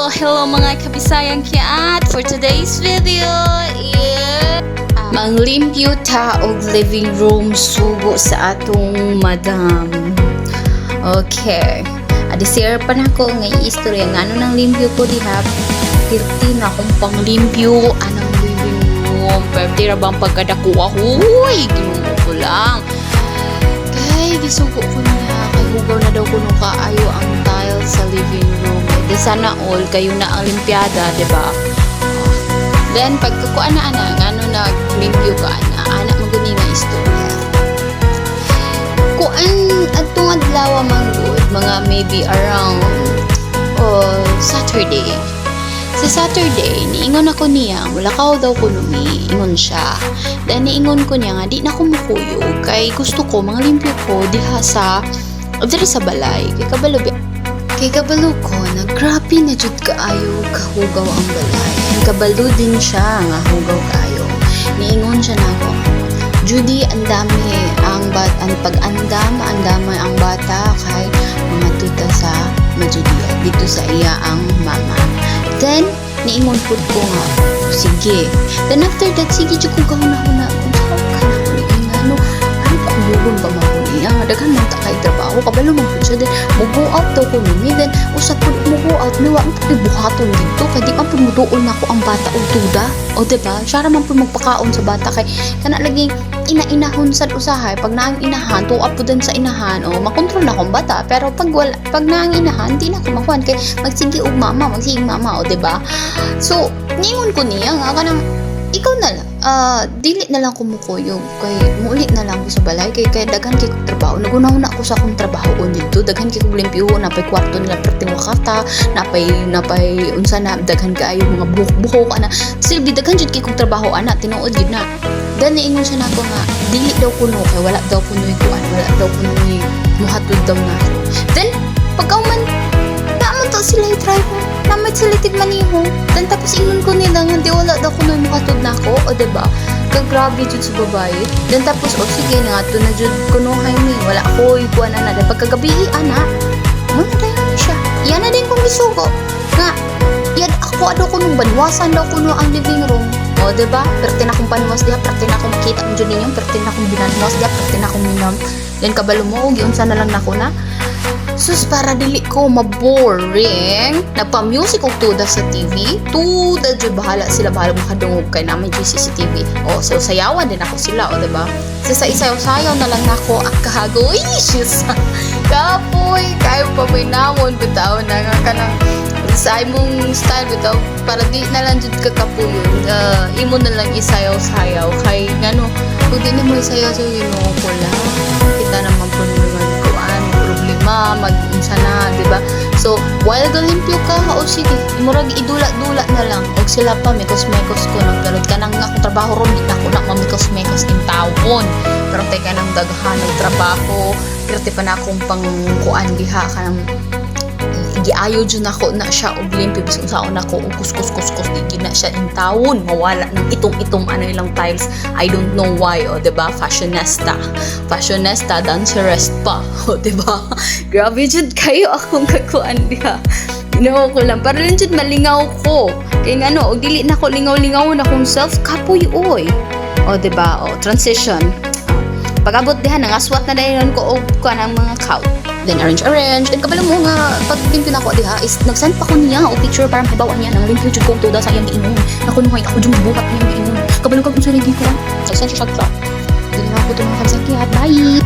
Hello mga kabisayang kiat. For today's video, manglimpyo ta og living room sugo sa atong madam. Okay. Adisir pa na ko nga istorya nga ano nang limpyo ko diha. Pirti na akong panglimpyo anang living room. Perti ra bang pagkadakuha. Huy, ginumo ko lang. Kay gisugo ko niya. Kay hugaw na daw ko nung kaayo ang tile sa living room. Di sana all kayo na ang limpiada, diba? Then pagkakuan na ano naglimpyo ka anak maguni nga istorya. Kuan adtong adlaw manggod mga maybe around Saturday. Sa Saturday, niingon ako niya, wala ka daw ko numi, ingon siya. Then niingon ko niya nga, di na ko mukuyog, kay gusto ko, mga limpyo ko, diha sa balay, kay kabalo ko, na grabe na jud kaayo, kahugaw ang balay. Kabalo din siya, nga hugaw kaayo. Niingon siya na ako, Judy, ang dami, ang pag-andam, ang dami ang bata, kay mamatuta sa Majudia, dito sa iya ang mama. Then, niingon po ko nga, sige. Then after that, sige, dyan ko kahuna-huna. Kung saan ka na huli, ano kuyugon ba mahuli? Daghan man ta kay trabaho, kabalo man po siya. Then, mag-go out daw ko numi. Then, usap po, mag-go out, nawa, ang pagbuhaton dito. Kaya di man po mudoon na ako ang bata o tuda. O diba? Siya raman po magpakaon sa bata. Kay, kana laging ina-inahon sa usahay. Pag naang inahan, tuwap po din sa inahan. O, makontrol na akong bata. Pero pag naang inahan, di na ako makuhan. Kay, magsige og mama. O, diba? So, ningon ko niya nga, kanang, ikaw na lang, dili na lang kumukuyog, kay muulit na lang ko sa balay, kay daghan kay kong trabaho, nagunahon ako sa akong trabaho dito, daghan kay kong limpyo, napay kwarto nila perting wakata, napay unsa na, daghan kaayo mga buhok-buhok, ana, silbi, daghan jud kay kong trabaho, ana, tinuod yun na. Then, naingon siya na ako nga, dili daw kuno, kay wala daw kuno'y kuan, wala daw kuno'y muhatod daw na ako. Then, pagkauman, naman to sila yung driver, naman sila tigmaniho. Then tapos ingon ko nila nga, di wala daw kuno makatod na ako, o diba? Kagrabe jud sa babae. Then tapos, sige na nga, to na jud kuno mi, wala ako, ikuan na na. Pagkagabi, anak, mamatay na siya. Yan na din kong isugo. Nga, yan ako, ano ko nung banwasan daw kuno ang living room. O, diba? Perti na akong panwas diha, perti na akong makita ang dyan ninyo, perti na akong binanwas diha, perti na akong minam. Then kabalo mo, giunsa na lang na ako na. Sus, para dili ko maboring, nagpa-music og tuda sa TV. Tuda dyan, bahala makadungog kay namin dyan CCTV. O, so sayawan din ako sila, o, diba? Sa isayaw-sayaw na lang ako, kahagoy, sis. Kapoy, kayo pa may namon, bitaw na nga ka ng sa imong style bitaw, para di na lang dyan kakapuyon. Imo na lang isayaw-sayaw, kay ngano, kung di na mo isayaw-sayaw, ko lang. Kita naman po naman problema, mag-unsa na, diba? So, while galimpyo ka, o sige, murag idula-dula na lang. Og sila pa, mikos-mekos ko nang pero ka nang akong trabaho ron, di na ako na mamikos-mekos in taon. Pero teka nang daghan ng trabaho, pero pa na akong pangkuan diha ka nang giayo dyan ako na siya og limpyo bisong saon ako og kuskus di na siya in taon mawala ng itong ano ilang tiles. I don't know why, o diba? Fashionista dancerist pa, o diba? Grabe jud kayo akong kakuan diha. Ginawa ko lang para lang jud malingaw ko kay ngano og dili na ko lingaw na kung self kapoy oy, o diba? O transition, pag-abot diha nangaswat na dayon ko og kanang mga couch. Then arrange. Then kabalo mo nga, pag limpyo na ako diha, is nagsend pa ko niya o picture para mahibawan niya ng limpyo jud ko tuda sa iyang giinom. Nakunuhay ako jud buhat niyang giinom. Kabalo kag unsa lagi ko. Nagsend siya sa clock. Dili na ako to mga kabisakit. Bye!